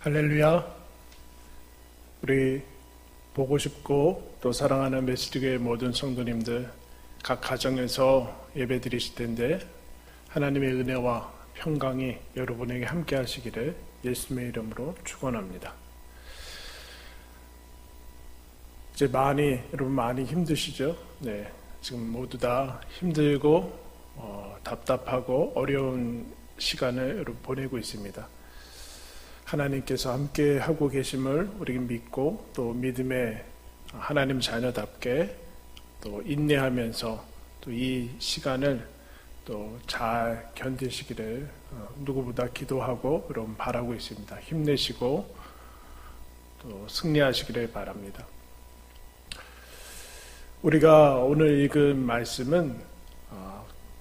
할렐루야. 우리 보고 싶고 또 사랑하는 메시지교회 모든 성도님들, 각 가정에서 예배 드리실 텐데 하나님의 은혜와 평강이 여러분에게 함께 하시기를 예수님의 이름으로 축원합니다. 이제 여러분 많이 힘드시죠? 네, 지금 모두 다 힘들고 답답하고 어려운 시간을 여러분 보내고 있습니다. 하나님께서 함께 하고 계심을 우리 믿고 또 믿음의 하나님 자녀답게 또 인내하면서 또 이 시간을 또 잘 견디시기를 누구보다 기도하고 여러분 바라고 있습니다. 힘내시고 또 승리하시기를 바랍니다. 우리가 오늘 읽은 말씀은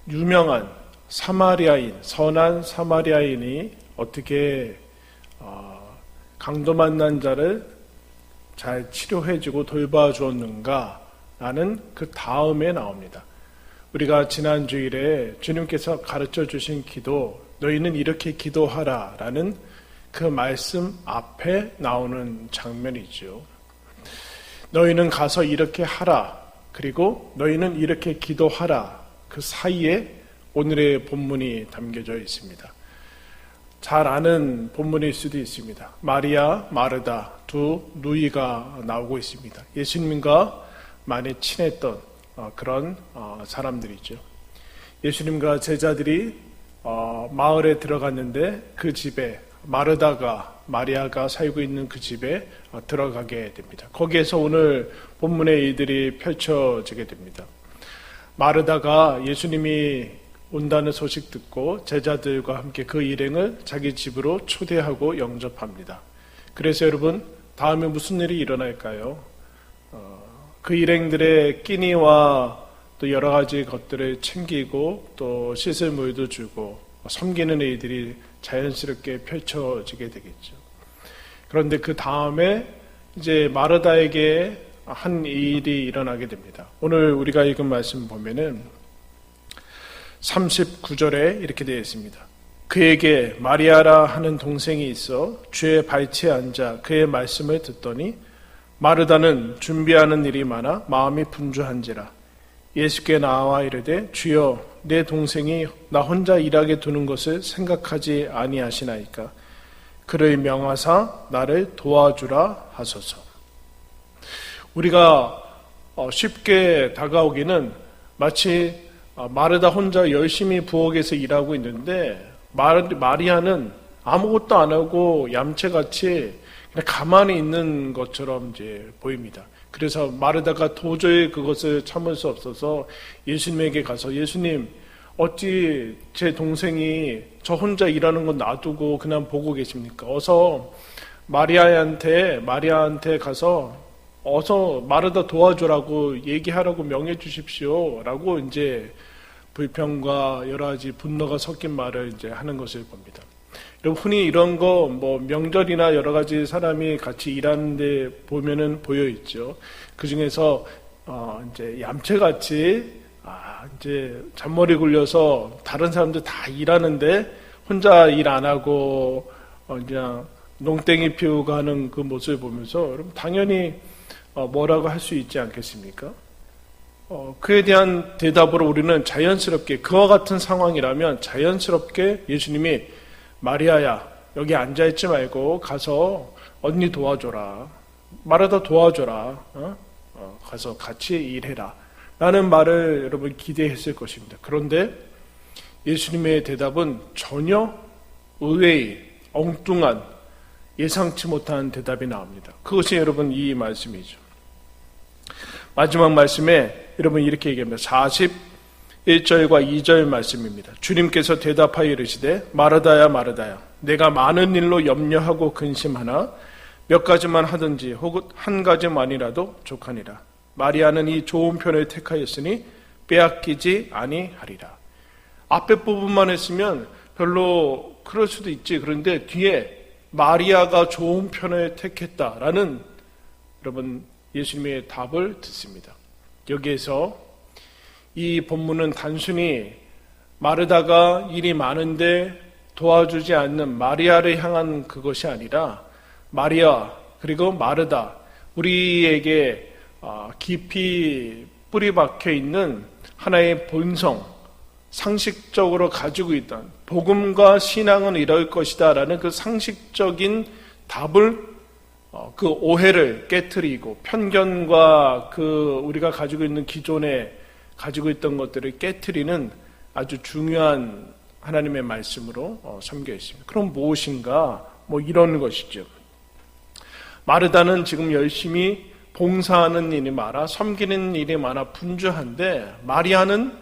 유명한 선한 사마리아인이 어떻게 강도 만난 자를 잘 치료해주고 돌봐주었는가 라는 그 다음에 나옵니다. 우리가 지난 주일에 주님께서 가르쳐 주신 기도, 너희는 이렇게 기도하라 라는 그 말씀 앞에 나오는 장면이죠. 너희는 가서 이렇게 하라, 그리고 너희는 이렇게 기도하라, 그 사이에 오늘의 본문이 담겨져 있습니다. 잘 아는 본문일 수도 있습니다. 마리아, 마르다 두 누이가 나오고 있습니다. 예수님과 많이 친했던 그런 사람들이죠. 예수님과 제자들이 마을에 들어갔는데 그 집에 마리아가 살고 있는 그 집에 들어가게 됩니다. 거기에서 오늘 본문의 일들이 펼쳐지게 됩니다. 마르다가 예수님이 온다는 소식 듣고 제자들과 함께 그 일행을 자기 집으로 초대하고 영접합니다. 그래서 여러분, 다음에 무슨 일이 일어날까요? 그 일행들의 끼니와 또 여러 가지 것들을 챙기고 또 씻을 물도 주고 섬기는 일들이 자연스럽게 펼쳐지게 되겠죠. 그런데 그 다음에 이제 마르다에게 한 일이 일어나게 됩니다. 오늘 우리가 읽은 말씀 보면은 39절에 이렇게 되어 있습니다. 그에게 마리아라 하는 동생이 있어 주의 발치에 앉아 그의 말씀을 듣더니 마르다는 준비하는 일이 많아 마음이 분주한지라 예수께 나와 이르되 주여 내 동생이 나 혼자 일하게 두는 것을 생각하지 아니하시나이까 그를 명하사 나를 도와주라 하소서. 우리가 쉽게 다가오기는 마치 마르다 혼자 열심히 부엌에서 일하고 있는데 마리아는 아무것도 안 하고 얌체같이 그냥 가만히 있는 것처럼 이제 보입니다. 그래서 마르다가 도저히 그것을 참을 수 없어서 예수님에게 가서 예수님, 어찌 제 동생이 저 혼자 일하는 건 놔두고 그냥 보고 계십니까? 어서 마리아한테 가서 어서 마르다 도와주라고 얘기하라고 명해 주십시오. 라고 이제 불평과 여러 가지 분노가 섞인 말을 이제 하는 것을 봅니다. 여러분, 흔히 이런 거 명절이나 여러 가지 사람이 같이 일하는데 보면은 보여 있죠. 그 중에서 이제 얌체같이 이제 잔머리 굴려서 다른 사람들 다 일하는데 혼자 일 안 하고 그냥 농땡이 피우고 하는 그 모습을 보면서 여러분 당연히 뭐라고 할 수 있지 않겠습니까? 그에 대한 대답으로 우리는 자연스럽게 그와 같은 상황이라면 자연스럽게 예수님이 마리아야 여기 앉아있지 말고 가서 언니 도와줘라, 마르다 도와줘라, 가서 같이 일해라 라는 말을 여러분 기대했을 것입니다. 그런데 예수님의 대답은 전혀 의외의 엉뚱한 예상치 못한 대답이 나옵니다. 그것이 여러분 이 말씀이죠. 마지막 말씀에 여러분 이렇게 얘기합니다. 41절과 2절 말씀입니다. 주님께서 대답하여 이르시되 마르다야 마르다야 내가 많은 일로 염려하고 근심하나 몇 가지만 하든지 혹은 한 가지만이라도 족하니라. 마리아는 이 좋은 편을 택하였으니 빼앗기지 아니하리라. 앞에 부분만 했으면 별로 그럴 수도 있지. 그런데 뒤에 마리아가 좋은 편을 택했다라는 여러분 예수님의 답을 듣습니다. 여기에서 이 본문은 단순히 마르다가 일이 많은데 도와주지 않는 마리아를 향한 그것이 아니라 마리아 그리고 마르다, 우리에게 깊이 뿌리 박혀 있는 하나의 본성, 상식적으로 가지고 있던 복음과 신앙은 이럴 것이다 라는 그 상식적인 답을, 그 오해를 깨트리고 편견과 그 우리가 가지고 있는 기존에 가지고 있던 것들을 깨트리는 아주 중요한 하나님의 말씀으로 섬겨 있습니다. 그럼 무엇인가? 이런 것이죠. 마르다는 지금 열심히 봉사하는 일이 많아, 섬기는 일이 많아 분주한데, 마리아는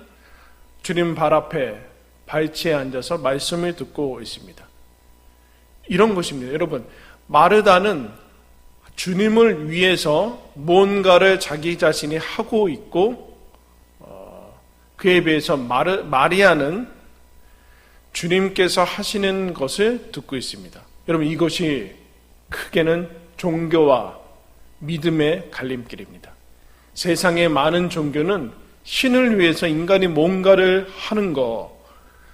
주님 발 앞에 발치에 앉아서 말씀을 듣고 있습니다. 이런 것입니다. 여러분, 마르다는 주님을 위해서 뭔가를 자기 자신이 하고 있고, 그에 비해서 마리아는 주님께서 하시는 것을 듣고 있습니다. 여러분, 이것이 크게는 종교와 믿음의 갈림길입니다. 세상의 많은 종교는 신을 위해서 인간이 뭔가를 하는 것,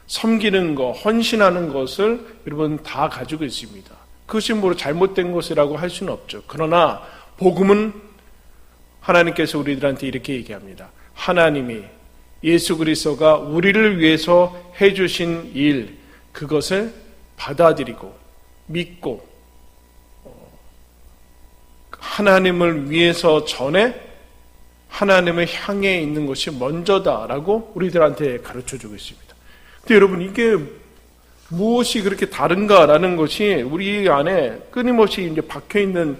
섬기는 것, 헌신하는 것을 여러분 다 가지고 있습니다. 그것이 잘못된 것이라고 할 수는 없죠. 그러나 복음은 하나님께서 우리들한테 이렇게 얘기합니다. 하나님이, 예수 그리스도가 우리를 위해서 해주신 일, 그것을 받아들이고 믿고 하나님을 위해서 전에 하나님을 향해 있는 것이 먼저다라고 우리들한테 가르쳐주고 있습니다. 근데 여러분, 이게 무엇이 그렇게 다른가라는 것이 우리 안에 끊임없이 이제 박혀있는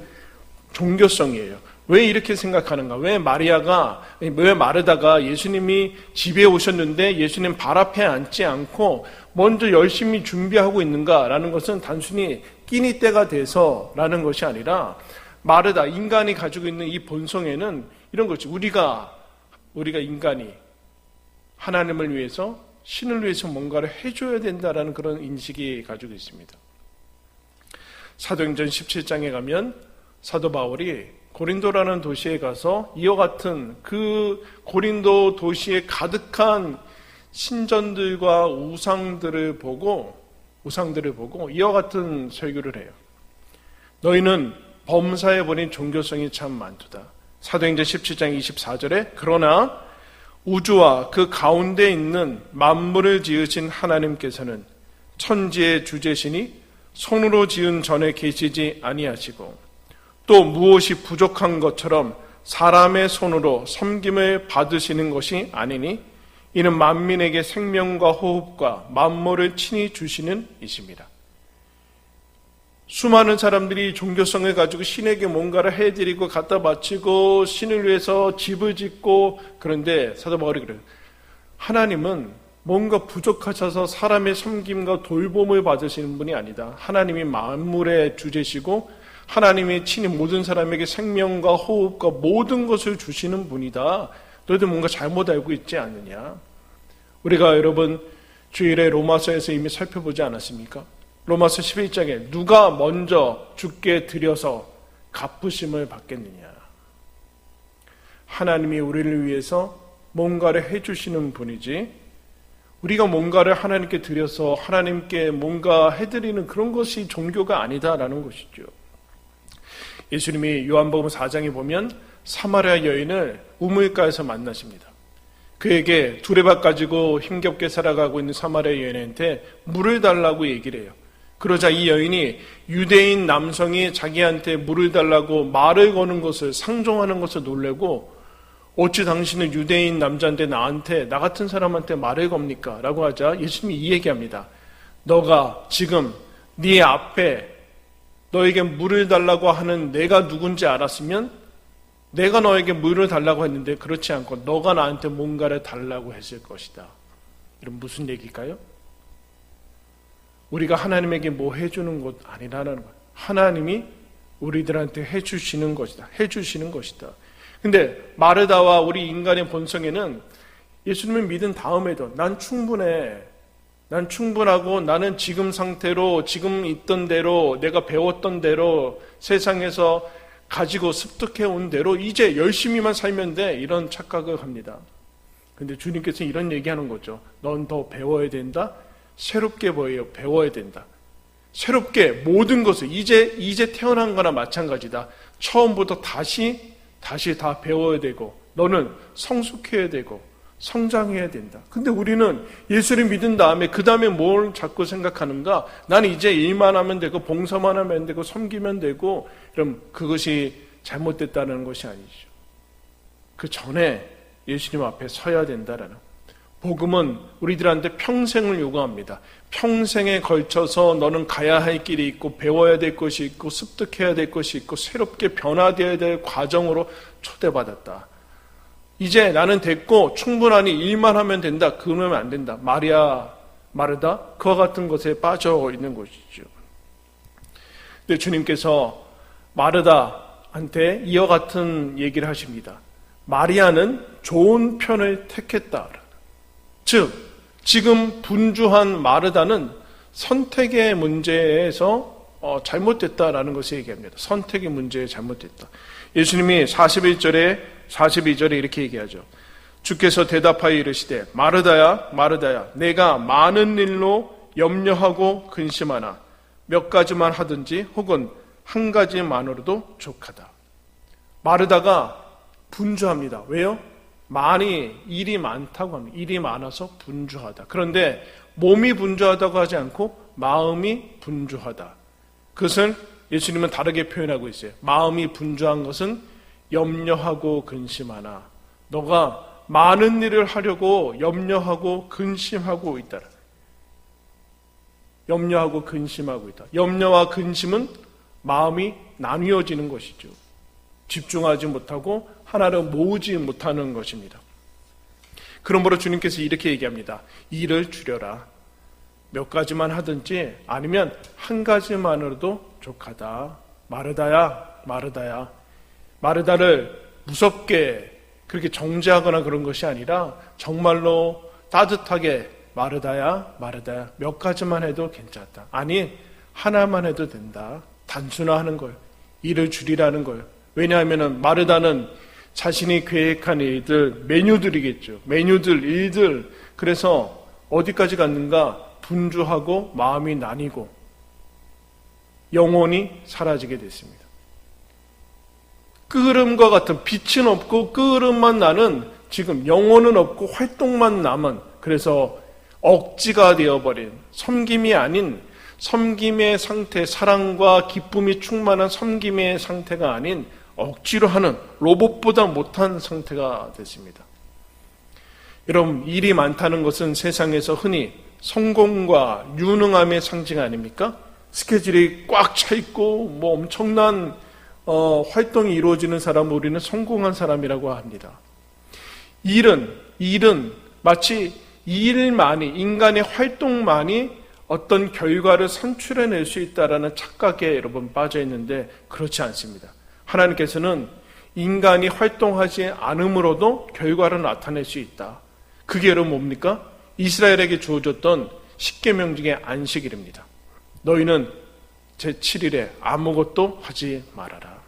종교성이에요. 왜 이렇게 생각하는가? 왜 마르다가 예수님이 집에 오셨는데 예수님 발 앞에 앉지 않고 먼저 열심히 준비하고 있는가라는 것은 단순히 끼니 때가 돼서라는 것이 아니라, 마르다, 인간이 가지고 있는 이 본성에는 이런 거지. 우리가 인간이 하나님을 위해서, 신을 위해서 뭔가를 해줘야 된다라는 그런 인식이 가지고 있습니다. 사도행전 17장에 가면 사도 바울이 고린도라는 도시에 가서 이와 같은 그 고린도 도시에 가득한 신전들과 우상들을 보고 이와 같은 설교를 해요. 너희는 범사에 버린 종교성이 참 많도다. 사도행전 17장 24절에 그러나 우주와 그 가운데 있는 만물을 지으신 하나님께서는 천지의 주제시니 손으로 지은 전에 계시지 아니하시고 또 무엇이 부족한 것처럼 사람의 손으로 섬김을 받으시는 것이 아니니 이는 만민에게 생명과 호흡과 만물을 친히 주시는 이십니다. 수많은 사람들이 종교성을 가지고 신에게 뭔가를 해드리고 갖다 바치고 신을 위해서 집을 짓고, 그런데 사도 바울이 그래요. 하나님은 뭔가 부족하셔서 사람의 섬김과 돌봄을 받으시는 분이 아니다. 하나님이 만물의 주제시고 하나님이 친히 모든 사람에게 생명과 호흡과 모든 것을 주시는 분이다. 너희들 뭔가 잘못 알고 있지 않느냐. 우리가 여러분 주일에 로마서에서 이미 살펴보지 않았습니까? 로마서 11장에 누가 먼저 주께 드려서 갚으심을 받겠느냐. 하나님이 우리를 위해서 뭔가를 해주시는 분이지, 우리가 뭔가를 하나님께 드려서 하나님께 뭔가 해드리는 그런 것이 종교가 아니다라는 것이죠. 예수님이 요한복음 4장에 보면 사마리아 여인을 우물가에서 만나십니다. 그에게 두레박 가지고 힘겹게 살아가고 있는 사마리아 여인한테 물을 달라고 얘기를 해요. 그러자 이 여인이 유대인 남성이 자기한테 물을 달라고 말을 거는 것을, 상종하는 것을 놀래고, 어찌 당신은 유대인 남자인데 나한테, 나 같은 사람한테 말을 겁니까? 라고 하자 예수님이 이 얘기합니다. 너가 지금 네 앞에 너에게 물을 달라고 하는 내가 누군지 알았으면 내가 너에게 물을 달라고 했는데 그렇지 않고 너가 나한테 뭔가를 달라고 했을 것이다. 이런 무슨 얘기일까요? 우리가 하나님에게 뭐 해주는 것 아니라는 거예요. 하나님이 우리들한테 해주시는 것이다. 해주시는 것이다. 근데 마르다와 우리 인간의 본성에는 예수님을 믿은 다음에도 난 충분해. 난 충분하고 나는 지금 상태로, 지금 있던 대로, 내가 배웠던 대로, 세상에서 가지고 습득해온 대로 이제 열심히만 살면 돼. 이런 착각을 합니다. 근데 주님께서 이런 얘기하는 거죠. 넌 더 배워야 된다. 새롭게 배워야 된다. 새롭게 모든 것을 이제 태어난 거나 마찬가지다. 처음부터 다시 다 배워야 되고 너는 성숙해야 되고 성장해야 된다. 근데 우리는 예수를 믿은 다음에 그 다음에 뭘 자꾸 생각하는가? 나는 이제 일만 하면 되고 봉사만 하면 되고 섬기면 되고 그럼 그것이 잘못됐다는 것이 아니죠. 그 전에 예수님 앞에 서야 된다라는. 복음은 우리들한테 평생을 요구합니다. 평생에 걸쳐서 너는 가야 할 길이 있고 배워야 될 것이 있고 습득해야 될 것이 있고 새롭게 변화되어야 될 과정으로 초대받았다. 이제 나는 됐고 충분하니 일만 하면 된다. 그러면 안 된다. 마르다 그와 같은 것에 빠져 있는 것이죠. 근데 주님께서 마르다한테 이와 같은 얘기를 하십니다. 마리아는 좋은 편을 택했다. 즉 지금 분주한 마르다는 선택의 문제에서 잘못됐다라는 것을 얘기합니다. 선택의 문제에 잘못됐다. 예수님이 41절에 42절에 이렇게 얘기하죠. 주께서 대답하여 이르시되 마르다야 마르다야 내가 많은 일로 염려하고 근심하나 몇 가지만 하든지 혹은 한 가지만으로도 족하다. 마르다가 분주합니다. 왜요? 일이 많다고 합니다. 일이 많아서 분주하다. 그런데 몸이 분주하다고 하지 않고 마음이 분주하다. 그것을 예수님은 다르게 표현하고 있어요. 마음이 분주한 것은 염려하고 근심하나 너가 많은 일을 하려고 염려하고 근심하고 있다. 염려하고 근심하고 있다. 염려와 근심은 마음이 나뉘어지는 것이죠. 집중하지 못하고 하나를 모으지 못하는 것입니다. 그러므로 주님께서 이렇게 얘기합니다. 일을 줄여라. 몇 가지만 하든지 아니면 한 가지만으로도 족하다. 마르다야 마르다야. 마르다를 무섭게 그렇게 정죄하거나 그런 것이 아니라 정말로 따뜻하게 마르다야 마르다야 몇 가지만 해도 괜찮다. 아니 하나만 해도 된다. 단순화하는 걸. 일을 줄이라는 걸. 왜냐하면 마르다는 자신이 계획한 일들, 메뉴들이겠죠. 메뉴들, 일들. 그래서 어디까지 갔는가? 분주하고 마음이 나뉘고 영혼이 사라지게 됐습니다. 끄름과 같은 빛은 없고 끄름만 나는 지금 영혼은 없고 활동만 남은 그래서 억지가 되어버린 섬김이 아닌 섬김의 상태, 사랑과 기쁨이 충만한 섬김의 상태가 아닌 억지로 하는 로봇보다 못한 상태가 됐습니다. 여러분, 일이 많다는 것은 세상에서 흔히 성공과 유능함의 상징 아닙니까? 스케줄이 꽉 차 있고 엄청난 활동이 이루어지는 사람을 우리는 성공한 사람이라고 합니다. 일은 마치 일만이 인간의 활동만이 어떤 결과를 산출해낼 수 있다라는 착각에 여러분 빠져 있는데 그렇지 않습니다. 하나님께서는 인간이 활동하지 않음으로도 결과를 나타낼 수 있다. 그게 여러분 뭡니까? 이스라엘에게 주어졌던 십계명 중에 안식일입니다. 너희는 제7일에 아무것도 하지 말아라.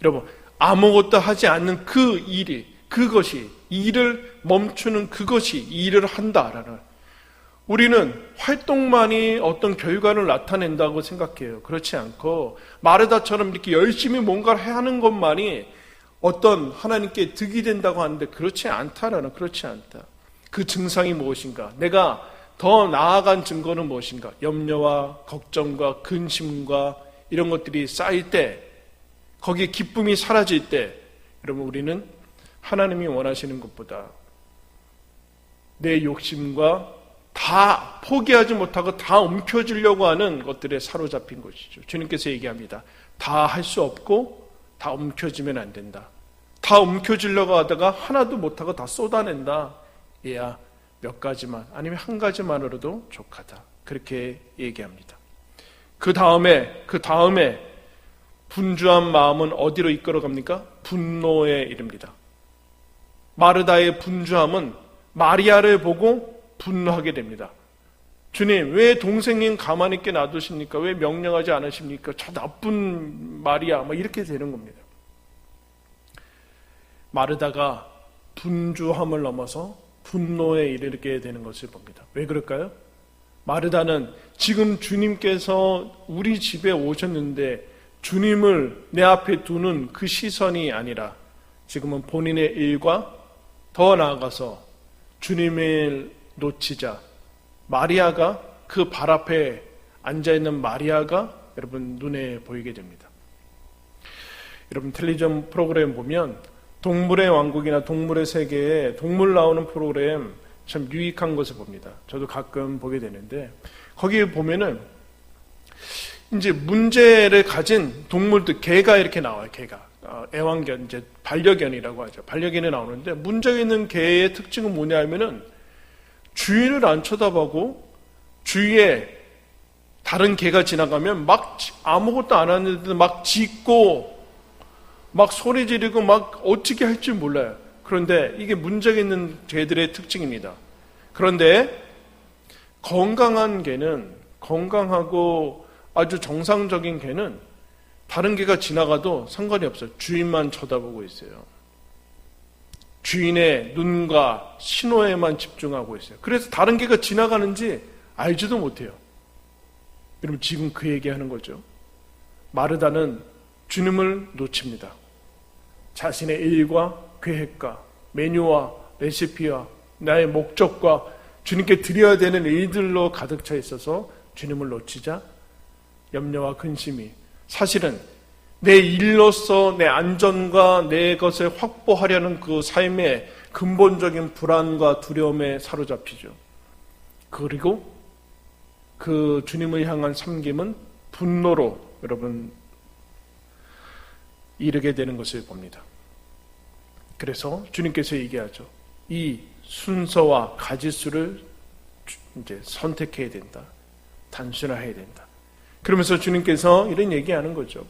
여러분, 아무것도 하지 않는 그 그것이 일을 멈추는 그것이 일을 한다라는. 우리는 활동만이 어떤 결과를 나타낸다고 생각해요. 그렇지 않고 마르다처럼 이렇게 열심히 뭔가를 하는 것만이 어떤 하나님께 득이 된다고 하는데 그렇지 않다. 그 증상이 무엇인가? 내가 더 나아간 증거는 무엇인가? 염려와 걱정과 근심과 이런 것들이 쌓일 때, 거기에 기쁨이 사라질 때, 여러분 우리는 하나님이 원하시는 것보다 내 욕심과 다 포기하지 못하고 다 움켜쥐려고 하는 것들에 사로잡힌 것이죠. 주님께서 얘기합니다. 다 할 수 없고 다 움켜쥐면 안 된다. 다 움켜쥐려고 하다가 하나도 못하고 다 쏟아낸다. 얘야 몇 가지만 아니면 한 가지만으로도 족하다. 그렇게 얘기합니다. 그 다음에 분주한 마음은 어디로 이끌어갑니까? 분노에 이릅니다. 마르다의 분주함은 마리아를 보고 분노하게 됩니다. 주님, 왜 동생님 가만히 있게 놔두십니까? 왜 명령하지 않으십니까? 저 나쁜 마리아, 이렇게 되는 겁니다. 마르다가 분주함을 넘어서 분노에 이르게 되는 것을 봅니다. 왜 그럴까요? 마르다는 지금 주님께서 우리 집에 오셨는데 주님을 내 앞에 두는 그 시선이 아니라 지금은 본인의 일과 더 나아가서 주님을 놓치자 마리아가 그 발 앞에 앉아있는 마리아가 여러분 눈에 보이게 됩니다. 여러분 텔레비전 프로그램 보면 동물의 왕국이나 동물의 세계에 동물 나오는 프로그램 참 유익한 것을 봅니다. 저도 가끔 보게 되는데 거기에 보면은 이제 문제를 가진 동물들, 개가 이렇게 나와요. 개가 애완견, 이제 반려견이라고 하죠. 반려견이 나오는데 문제가 있는 개의 특징은 뭐냐면은 주인을 안 쳐다보고 주위에 다른 개가 지나가면 막 아무것도 안 하는데 막 짖고 막 소리 지르고 막 어떻게 할지 몰라요. 그런데 이게 문제가 있는 개들의 특징입니다. 그런데 건강한 개는, 건강하고 아주 정상적인 개는 다른 개가 지나가도 상관이 없어요. 주인만 쳐다보고 있어요. 주인의 눈과 신호에만 집중하고 있어요. 그래서 다른 개가 지나가는지 알지도 못해요. 여러분 지금 그 얘기하는 거죠. 마르다는 주님을 놓칩니다. 자신의 일과 계획과 메뉴와 레시피와 나의 목적과 주님께 드려야 되는 일들로 가득 차 있어서 주님을 놓치자 염려와 근심이 사실은 내 일로서 내 안전과 내 것을 확보하려는 그 삶의 근본적인 불안과 두려움에 사로잡히죠. 그리고 그 주님을 향한 섬김은 분노로 여러분 이르게 되는 것을 봅니다. 그래서 주님께서 얘기하죠. 이 순서와 가짓수를 이제 선택해야 된다. 단순화해야 된다. 그러면서 주님께서 이런 얘기하는 거죠.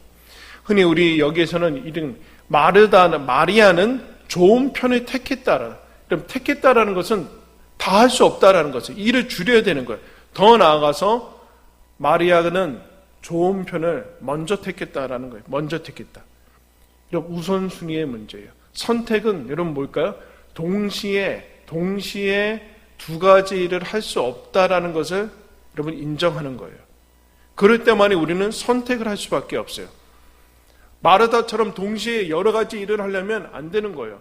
흔히 우리 여기에서는 이런 마리아는 좋은 편을 택했다라. 그럼 택했다라는 것은 다 할 수 없다라는 것을 일을 줄여야 되는 거예요. 더 나아가서 마리아는 좋은 편을 먼저 택했다라는 거예요. 먼저 택했다. 우선순위의 문제예요. 선택은 여러분 뭘까요? 동시에 두 가지 일을 할 수 없다라는 것을 여러분 인정하는 거예요. 그럴 때만이 우리는 선택을 할 수밖에 없어요. 마르다처럼 동시에 여러 가지 일을 하려면 안 되는 거예요.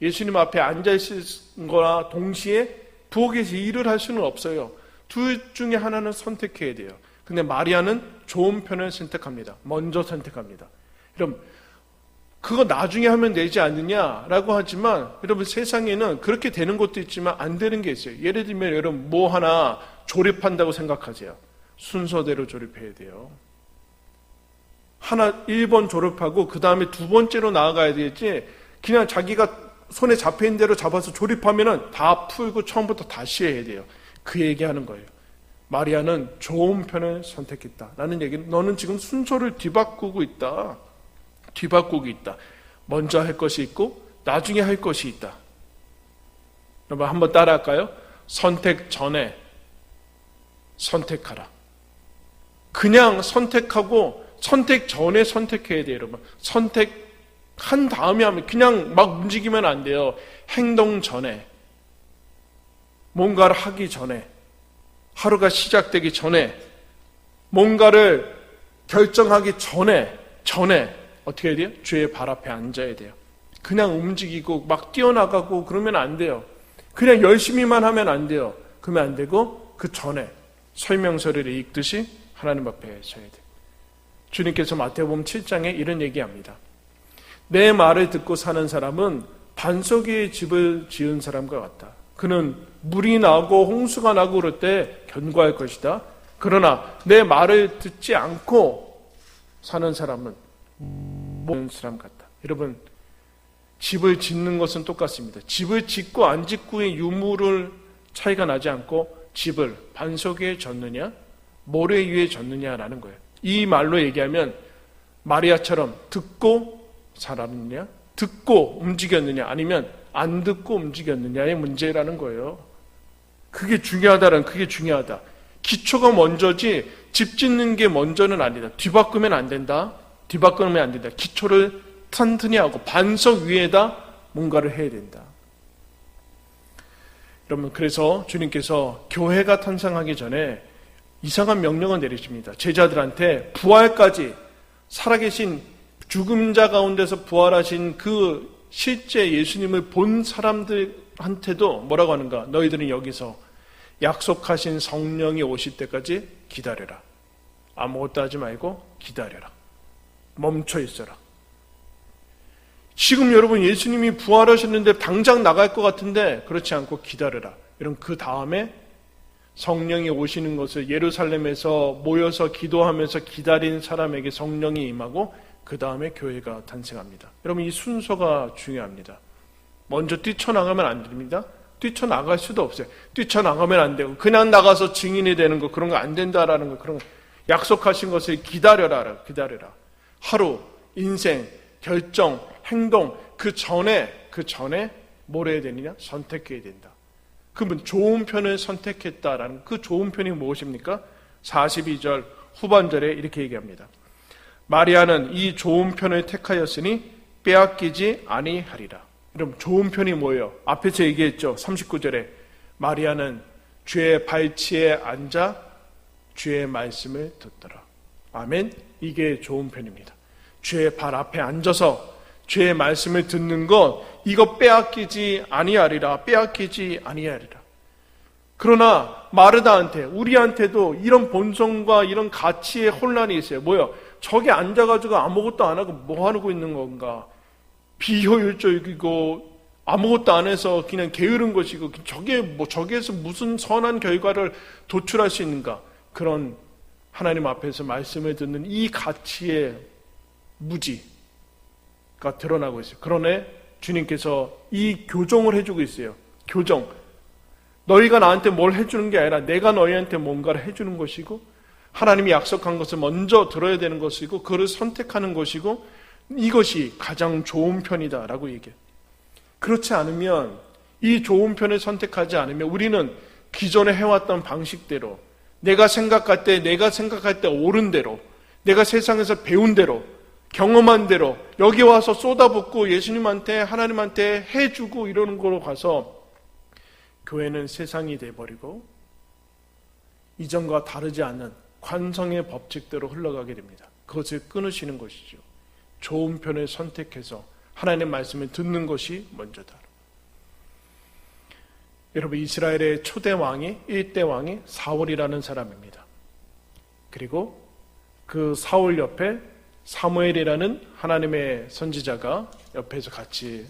예수님 앞에 앉아있는 거나 동시에 부엌에서 일을 할 수는 없어요. 둘 중에 하나는 선택해야 돼요. 근데 마리아는 좋은 편을 선택합니다. 먼저 선택합니다. 여러분 그거 나중에 하면 되지 않느냐라고 하지만 여러분 세상에는 그렇게 되는 것도 있지만 안 되는 게 있어요. 예를 들면 여러분 뭐 하나 조립한다고 생각하세요. 순서대로 조립해야 돼요. 하나 1번 조립하고 그 다음에 두 번째로 나아가야 되지 그냥 자기가 손에 잡혀있는 대로 잡아서 조립하면은 다 풀고 처음부터 다시 해야 돼요. 그 얘기하는 거예요. 마리아는 좋은 편을 선택했다라는 얘기는 너는 지금 순서를 뒤바꾸고 있다. 뒤바꾸고 있다. 먼저 할 것이 있고 나중에 할 것이 있다. 여러분 한번 따라할까요? 선택 전에 선택하라. 그냥 선택하고 선택 전에 선택해야 돼요. 여러분 선택한 다음에 하면 그냥 막 움직이면 안 돼요. 행동 전에 뭔가를 하기 전에 하루가 시작되기 전에 뭔가를 결정하기 전에 어떻게 해야 돼요? 주의 발 앞에 앉아야 돼요. 그냥 움직이고 막 뛰어나가고 그러면 안 돼요. 그냥 열심히만 하면 안 돼요. 그러면 안 되고 그 전에 설명서를 읽듯이 하나님 앞에 서야 돼요. 주님께서 마태복음 7장에 이런 얘기합니다. 내 말을 듣고 사는 사람은 반석 위에 집을 지은 사람과 같다. 그는 물이 나고 홍수가 나고 그럴 때 견고할 것이다. 그러나 내 말을 듣지 않고 사는 사람은 모든 사람 같다. 여러분 집을 짓는 것은 똑같습니다. 집을 짓고 안 짓고의 유무를 차이가 나지 않고 집을 반석 위에 졌느냐 모래 위에 졌느냐라는 거예요. 이 말로 얘기하면 마리아처럼 듣고 살았느냐 듣고 움직였느냐 아니면 안 듣고 움직였느냐의 문제라는 거예요. 그게 중요하다는 그게 중요하다. 기초가 먼저지 집 짓는 게 먼저는 아니다. 뒤바꾸면 안 된다. 뒤바꾸면 안 된다. 기초를 튼튼히 하고 반석 위에다 뭔가를 해야 된다. 여러분 그래서 주님께서 교회가 탄생하기 전에 이상한 명령을 내리십니다. 제자들한테 부활까지 살아계신 죽은 자 가운데서 부활하신 그 실제 예수님을 본 사람들한테도 뭐라고 하는가? 너희들은 여기서 약속하신 성령이 오실 때까지 기다려라. 아무것도 하지 말고 기다려라. 멈춰 있어라. 지금 여러분 예수님이 부활하셨는데 당장 나갈 것 같은데 그렇지 않고 기다려라. 이런 그 다음에 성령이 오시는 것을 예루살렘에서 모여서 기도하면서 기다린 사람에게 성령이 임하고 그 다음에 교회가 탄생합니다. 여러분 이 순서가 중요합니다. 먼저 뛰쳐나가면 안 됩니다. 뛰쳐나갈 수도 없어요. 뛰쳐나가면 안 되고 그냥 나가서 증인이 되는 거 그런 거 안 된다라는 거 그런 거 약속하신 것을 기다려라. 하루, 인생, 결정, 행동 그 전에 뭘 해야 되느냐? 선택해야 된다. 그러면 좋은 편을 선택했다라는 그 좋은 편이 무엇입니까? 42절 후반절에 이렇게 얘기합니다. 마리아는 이 좋은 편을 택하였으니 빼앗기지 아니하리라. 그럼 좋은 편이 뭐예요? 앞에서 얘기했죠. 39절에 마리아는 주의 발치에 앉아 주의 말씀을 듣더라. 아멘. 이게 좋은 편입니다. 주의 발 앞에 앉아서 주의 말씀을 듣는 것 이거 빼앗기지 아니하리라. 빼앗기지 아니하리라. 그러나 마르다한테 우리한테도 이런 본성과 이런 가치의 혼란이 있어요. 뭐요? 저기 앉아가지고 아무것도 안 하고 뭐 하고 있는 건가? 비효율적이고 아무것도 안 해서 그냥 게으른 것이고 저기에서 무슨 선한 결과를 도출할 수 있는가? 그런 하나님 앞에서 말씀을 듣는 이 가치의 무지가 드러나고 있어요. 그러네 주님께서 이 교정을 해주고 있어요. 교정. 너희가 나한테 뭘 해주는 게 아니라 내가 너희한테 뭔가를 해주는 것이고 하나님이 약속한 것을 먼저 들어야 되는 것이고 그를 선택하는 것이고 이것이 가장 좋은 편이다라고 얘기해요. 그렇지 않으면 이 좋은 편을 선택하지 않으면 우리는 기존에 해왔던 방식대로 내가 생각할 때 옳은 대로 내가 세상에서 배운 대로 경험한 대로 여기 와서 쏟아붓고 예수님한테 하나님한테 해주고 이러는 거로 가서 교회는 세상이 돼버리고 이전과 다르지 않는 관성의 법칙대로 흘러가게 됩니다. 그것을 끊으시는 것이죠. 좋은 편을 선택해서 하나님의 말씀을 듣는 것이 먼저다. 여러분 이스라엘의 초대 왕이 1대 왕이 사울이라는 사람입니다. 그리고 그 사울 옆에 사무엘이라는 하나님의 선지자가 옆에서 같이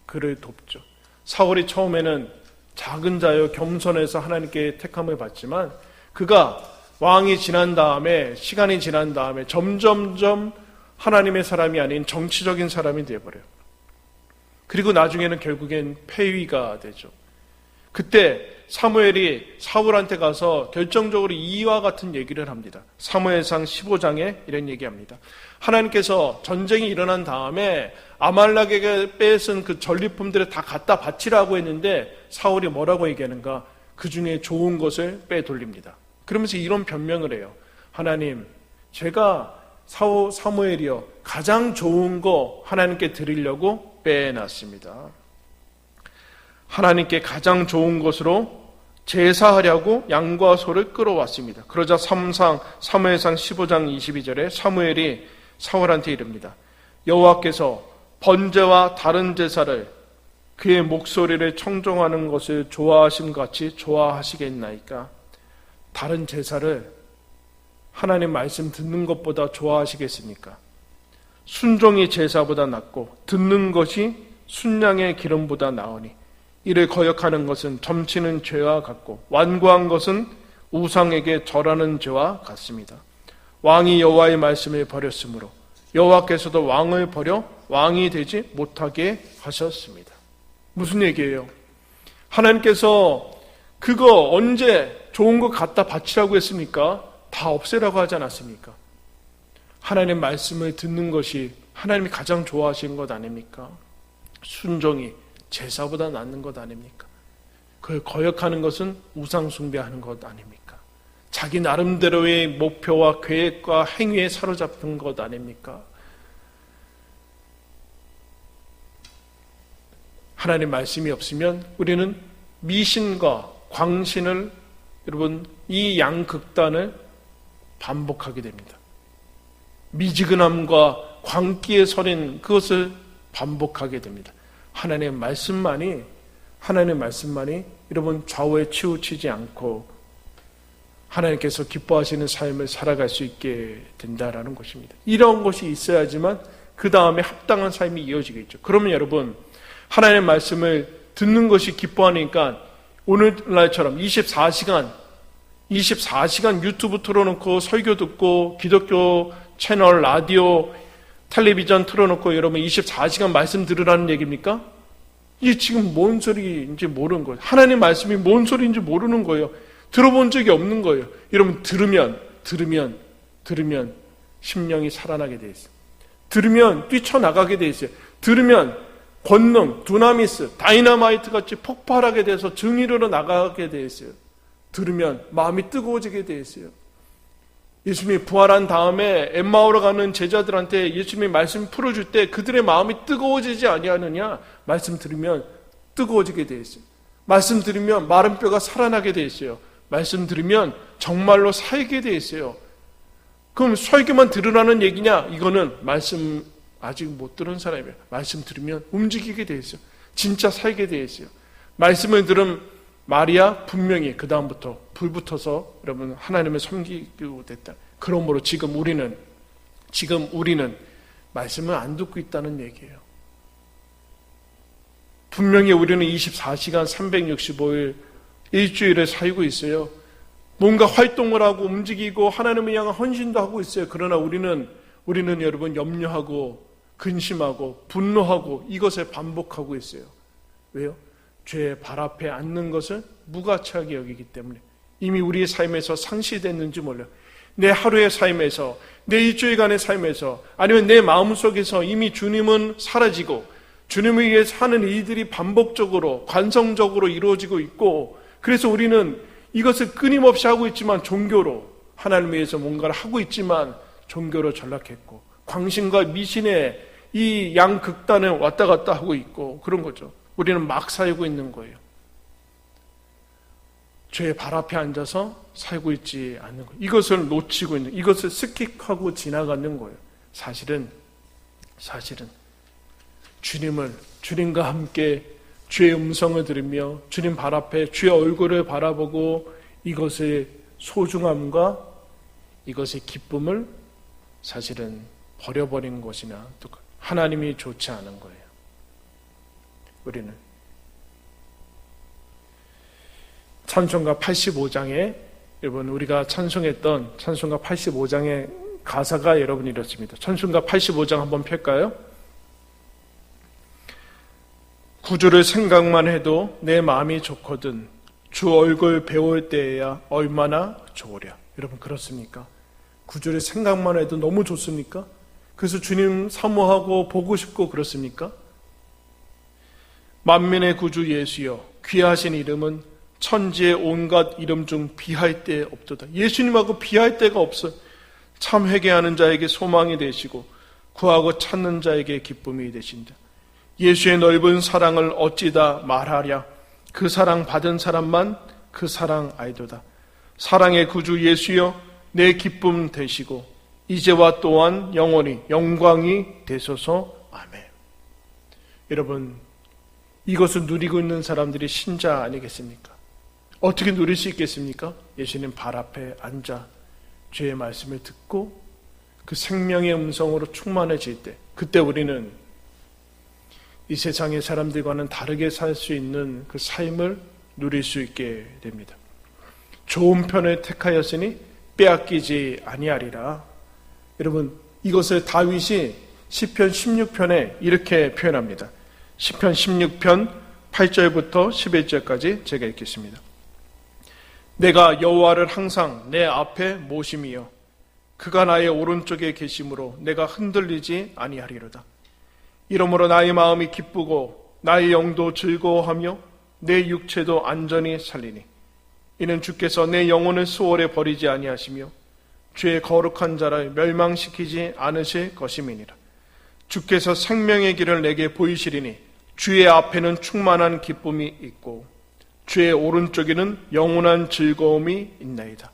그를 돕죠. 사울이 처음에는 작은 자여 겸손해서 하나님께 택함을 받지만 그가 왕이 지난 다음에 시간이 지난 다음에 점점점 하나님의 사람이 아닌 정치적인 사람이 되어버려요. 그리고 나중에는 결국엔 폐위가 되죠. 그때 사무엘이 사울한테 가서 결정적으로 이와 같은 얘기를 합니다. 사무엘상 15장에 이런 얘기합니다. 하나님께서 전쟁이 일어난 다음에 아말렉에게 뺏은 그 전리품들을 다 갖다 바치라고 했는데 사울이 뭐라고 얘기하는가? 그 중에 좋은 것을 빼돌립니다. 그러면서 이런 변명을 해요. 하나님, 제가 사무엘이요 가장 좋은 거 하나님께 드리려고 빼놨습니다. 하나님께 가장 좋은 것으로 제사하려고 양과 소를 끌어왔습니다. 그러자 사무엘상 15장 22절에 사무엘이 사울한테 이릅니다. 여호와께서 번제와 다른 제사를 그의 목소리를 청종하는 것을 좋아하심 같이 좋아하시겠나이까? 다른 제사를 하나님 말씀 듣는 것보다 좋아하시겠습니까? 순종이 제사보다 낫고 듣는 것이 순양의 기름보다 나으니 이를 거역하는 것은 점치는 죄와 같고 완고한 것은 우상에게 절하는 죄와 같습니다. 왕이 여호와의 말씀을 버렸으므로 여호와께서도 왕을 버려 왕이 되지 못하게 하셨습니다. 무슨 얘기예요? 하나님께서 그거 언제 좋은 거 갖다 바치라고 했습니까? 다 없애라고 하지 않았습니까? 하나님 말씀을 듣는 것이 하나님이 가장 좋아하시는 것 아닙니까? 순종이 제사보다 낫는 것 아닙니까? 그걸 거역하는 것은 우상 숭배하는 것 아닙니까? 자기 나름대로의 목표와 계획과 행위에 사로잡힌 것 아닙니까? 하나님 말씀이 없으면 우리는 미신과 광신을 여러분 이 양극단을 반복하게 됩니다. 미지근함과 광기에 서린 그것을 반복하게 됩니다. 하나님의 말씀만이 여러분 좌우에 치우치지 않고 하나님께서 기뻐하시는 삶을 살아갈 수 있게 된다라는 것입니다. 이런 것이 있어야지만 그 다음에 합당한 삶이 이어지겠죠. 그러면 여러분 하나님의 말씀을 듣는 것이 기뻐하니까 오늘날처럼 24시간 유튜브 틀어놓고 설교 듣고 기독교 채널, 라디오, 텔레비전 틀어놓고 여러분 24시간 말씀 들으라는 얘기입니까? 이게 지금 뭔 소리인지 모르는 거예요. 하나님 말씀이 뭔 소리인지 모르는 거예요. 들어본 적이 없는 거예요. 여러분 들으면 심령이 살아나게 돼 있어요. 들으면 뛰쳐나가게 돼 있어요. 들으면 권능, 두나미스, 다이너마이트 같이 폭발하게 돼서 증인으로 나가게 돼 있어요. 들으면 마음이 뜨거워지게 돼 있어요. 예수님이 부활한 다음에 엠마오로 가는 제자들한테 예수님이 말씀 풀어줄 때 그들의 마음이 뜨거워지지 아니하느냐? 말씀 들으면 뜨거워지게 돼 있어요. 말씀 들으면 마른 뼈가 살아나게 돼 있어요. 말씀 들으면 정말로 살게 돼 있어요. 그럼 설교만 들으라는 얘기냐? 이거는 말씀 아직 못 들은 사람이에요. 말씀 들으면 움직이게 돼 있어요. 진짜 살게 돼 있어요. 말씀을 들은 마리아 분명히 그 다음부터 불 붙어서 여러분 하나님을 섬기고 됐다. 그러므로 지금 우리는 말씀을 안 듣고 있다는 얘기예요. 분명히 우리는 24시간 365일 일주일에 살고 있어요. 뭔가 활동을 하고 움직이고 하나님을 향한 헌신도 하고 있어요. 그러나 우리는 여러분 염려하고 근심하고 분노하고 이것을 반복하고 있어요. 왜요? 죄의 발 앞에 앉는 것을 무가치하게 여기기 때문에 이미 우리의 삶에서 상실됐는지 몰라요. 내 하루의 삶에서, 내 일주일간의 삶에서, 아니면 내 마음속에서 이미 주님은 사라지고 주님을 위해 사는 일들이 반복적으로 관성적으로 이루어지고 있고, 그래서 우리는 이것을 끊임없이 하고 있지만 종교로 하나님을 위해서 뭔가를 하고 있지만 종교로 전락했고 광신과 미신의 이 양극단을 왔다 갔다 하고 있고 그런 거죠. 우리는 막 살고 있는 거예요. 죄의 발 앞에 앉아서 살고 있지 않는 거예요. 이것을 놓치고 있는, 이것을 스킵하고 지나가는 거예요. 사실은 주님과 함께 주의 음성을 들으며 주님 발 앞에 주의 얼굴을 바라보고 이것의 소중함과 이것의 기쁨을 사실은 버려버린 것이나 또 하나님이 좋지 않은 거예요. 우리는 찬송가 85장에 여러분 우리가 찬송했던 찬송가 85장의 가사가 여러분 이렇습니다. 찬송가 85장 한번 펼까요? 구주를 생각만 해도 내 마음이 좋거든 주 얼굴 배울 때에야 얼마나 좋으랴. 여러분 그렇습니까? 구주를 생각만 해도 너무 좋습니까? 그래서 주님 사모하고 보고 싶고 그렇습니까? 만민의 구주 예수여 귀하신 이름은 천지의 온갖 이름 중 비할 데 없도다. 예수님하고 비할 데가 없어요. 참 회개하는 자에게 소망이 되시고 구하고 찾는 자에게 기쁨이 되신다. 예수의 넓은 사랑을 어찌다 말하랴. 그 사랑 받은 사람만 그 사랑 알도다. 사랑의 구주 예수여 내 기쁨 되시고 이제와 또한 영원히 영광이 되소서. 아멘. 여러분 이것을 누리고 있는 사람들이 신자 아니겠습니까? 어떻게 누릴 수 있겠습니까? 예수님 발 앞에 앉아 주의 말씀을 듣고 그 생명의 음성으로 충만해질 때, 그때 우리는 이 세상의 사람들과는 다르게 살 수 있는 그 삶을 누릴 수 있게 됩니다. 좋은 편을 택하였으니 빼앗기지 아니하리라. 여러분 이것을 다윗이 시편 16편에 이렇게 표현합니다. 시편 16편 8절부터 11절까지 제가 읽겠습니다. 내가 여호와를 항상 내 앞에 모심이여 그가 나의 오른쪽에 계심으로 내가 흔들리지 아니하리로다. 이러므로 나의 마음이 기쁘고 나의 영도 즐거워하며 내 육체도 안전히 살리니 이는 주께서 내 영혼을 수월에 버리지 아니하시며 주의 거룩한 자를 멸망시키지 않으실 것임이니라. 주께서 생명의 길을 내게 보이시리니 주의 앞에는 충만한 기쁨이 있고 주의 오른쪽에는 영원한 즐거움이 있나이다.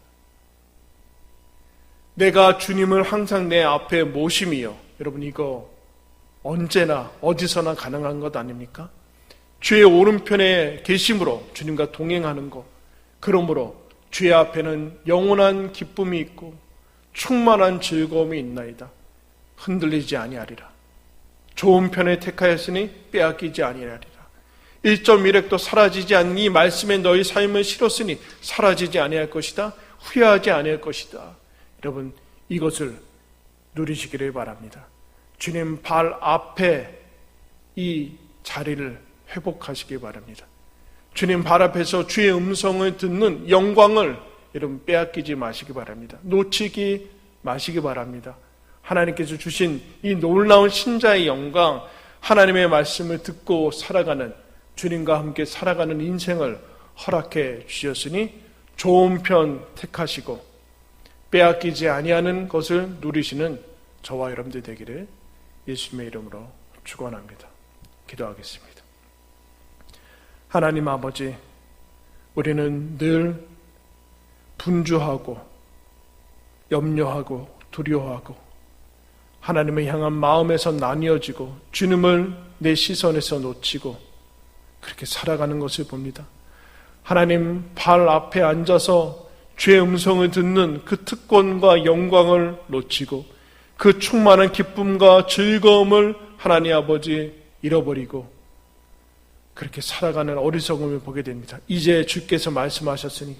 내가 주님을 항상 내 앞에 모심이요. 여러분, 이거 언제나 어디서나 가능한 것 아닙니까? 주의 오른편에 계심으로 주님과 동행하는 것, 그러므로 주의 앞에는 영원한 기쁨이 있고 충만한 즐거움이 있나이다. 흔들리지 아니하리라. 좋은 편에 택하였으니 빼앗기지 아니하리라. 1.1획도 사라지지 않는 이 말씀에 너희 삶을 실었으니 사라지지 아니할 것이다. 후회하지 아니할 것이다. 여러분, 이것을 누리시기를 바랍니다. 주님 발 앞에 이 자리를 회복하시기 바랍니다. 주님 발 앞에서 주의 음성을 듣는 영광을 여러분 빼앗기지 마시기 바랍니다. 놓치기 마시기 바랍니다. 하나님께서 주신 이 놀라운 신자의 영광, 하나님의 말씀을 듣고 살아가는, 주님과 함께 살아가는 인생을 허락해 주셨으니 좋은 편 택하시고 빼앗기지 아니하는 것을 누리시는 저와 여러분들 되기를 예수님의 이름으로 축원합니다. 기도하겠습니다. 하나님 아버지, 우리는 늘 분주하고 염려하고 두려워하고 하나님을 향한 마음에서 나뉘어지고 주님을 내 시선에서 놓치고 그렇게 살아가는 것을 봅니다. 하나님 발 앞에 앉아서 주의 음성을 듣는 그 특권과 영광을 놓치고 그 충만한 기쁨과 즐거움을 하나님 아버지 잃어버리고 그렇게 살아가는 어리석음을 보게 됩니다. 이제 주께서 말씀하셨으니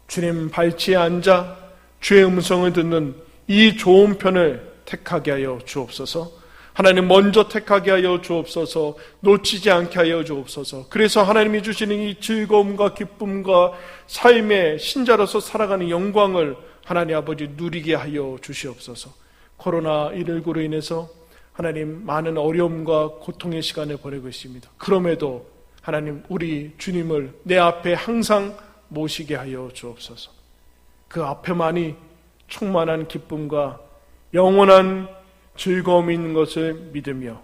주님 발치에 앉아 주의 음성을 듣는 이 좋은 편을 택하게 하여 주옵소서. 하나님 먼저 택하게 하여 주옵소서. 놓치지 않게 하여 주옵소서. 그래서 하나님이 주시는 이 즐거움과 기쁨과 삶의 신자로서 살아가는 영광을 하나님 아버지 누리게 하여 주시옵소서. 코로나19로 인해서 하나님 많은 어려움과 고통의 시간을 보내고 있습니다. 그럼에도 하나님 우리 주님을 내 앞에 항상 모시게 하여 주옵소서. 그 앞에만이 충만한 기쁨과 영원한 즐거움이 있는 것을 믿으며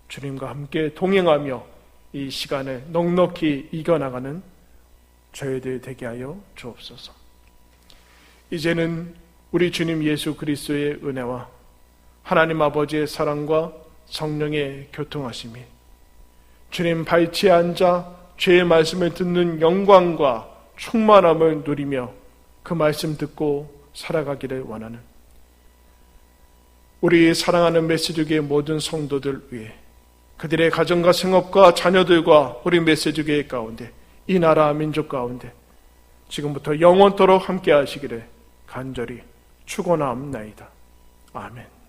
주님과 함께 동행하며 이 시간을 넉넉히 이겨나가는 저희들 되게 하여 주옵소서. 이제는 우리 주님 예수 그리스도의 은혜와 하나님 아버지의 사랑과 성령의 교통하심이 주님 발치에 앉아 주의 말씀을 듣는 영광과 충만함을 누리며 그 말씀 듣고 살아가기를 원하는 우리 사랑하는 메시지교회 모든 성도들 위해 그들의 가정과 생업과 자녀들과 우리 메시지교회 가운데 이 나라 민족 가운데 지금부터 영원토록 함께 하시기를 간절히 축원하옵나이다. 아멘.